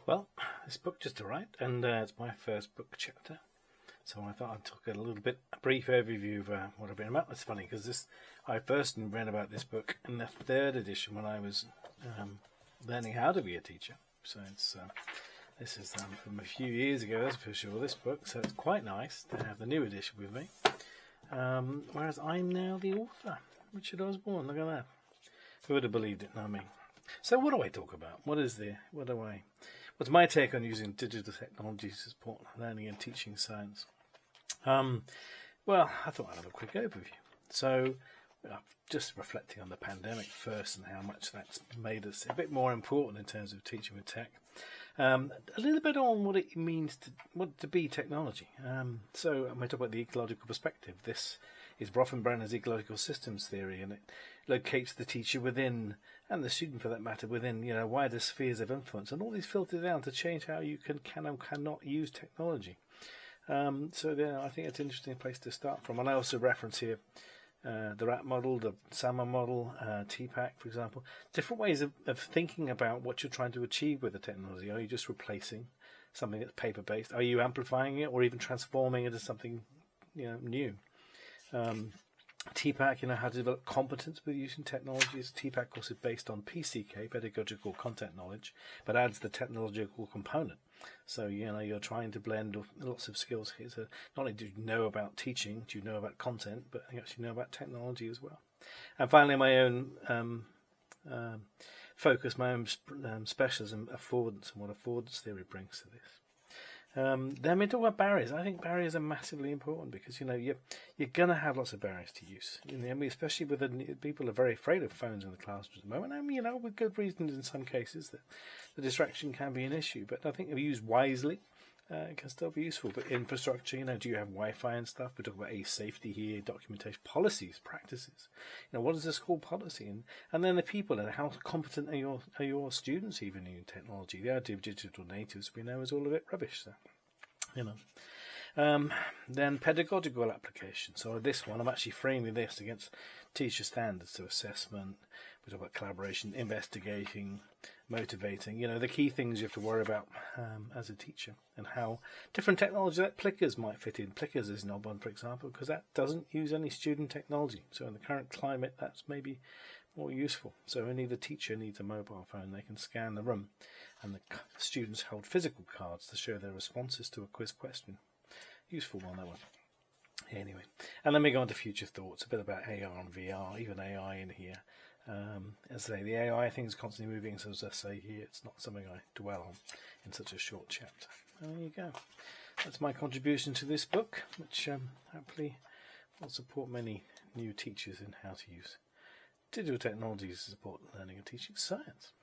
Well, this book just arrived, and it's my first book chapter. So I thought I'd talk a brief overview of what I've been about. It's funny because I first read about this book in the third edition when I was learning how to be a teacher. So this is from a few years ago, that's for sure, this book. So it's quite nice to have the new edition with me. Whereas I'm now the author, Richard Osborne. Look at that. Who would have believed it? Not me. So what do I talk about? What's my take on using digital technology to support learning and teaching science? Well, I thought I'd have a quick overview. So, just reflecting on the pandemic first and how much that's made us a bit more important in terms of teaching with tech. A little bit on what it means to be technology. So, I'm going to talk about the ecological perspective. This is Bronfenbrenner's ecological systems theory, and it locates the teacher within, and the student for that matter, within wider spheres of influence, and all these filtered down to change how you can and cannot use technology. So I think it's an interesting place to start from. And I also reference here the RAP model, the SAMR model, TPACK, for example. Different ways of thinking about what you're trying to achieve with the technology. Are you just replacing something that's paper-based? Are you amplifying it or even transforming it into something new? TPACK, how to develop competence with using technologies. TPACK course is based on PCK, Pedagogical Content Knowledge, but adds the technological component. So, you're trying to blend lots of skills here. So not only do you know about teaching, do you know about content, but you actually know about technology as well. And finally, my own focus, my own specialism, affordance, and what affordance theory brings to this. Then we talk about barriers. I think barriers are massively important because you're going to have lots of barriers to use. Especially with people are very afraid of phones in the classroom at the moment. With good reasons in some cases that the distraction can be an issue. But I think if used wisely, it can still be useful. But infrastructure, do you have Wi-Fi and stuff? We talk about safety here, documentation, policies, practices. What is the school policy, and then the people and how competent are your students even in technology? The idea of digital natives we know is all a bit rubbish. So, then pedagogical application. So this one, I'm actually framing this against teacher standards, so assessment. We talk about collaboration, investigating, motivating. The key things you have to worry about as a teacher, and how different technology like Plickers might fit in. Plickers is an odd one, for example, because that doesn't use any student technology. So in the current climate, that's maybe more useful. So only the teacher needs a mobile phone. They can scan the room, and the students hold physical cards to show their responses to a quiz question. Useful one, that one. Anyway, and then we go on to future thoughts, a bit about AR and VR, even AI in here. As I say, the AI thing is constantly moving, so as I say here, it's not something I dwell on in such a short chapter. And there you go. That's my contribution to this book, which hopefully will support many new teachers in how to use digital technologies to support learning and teaching science.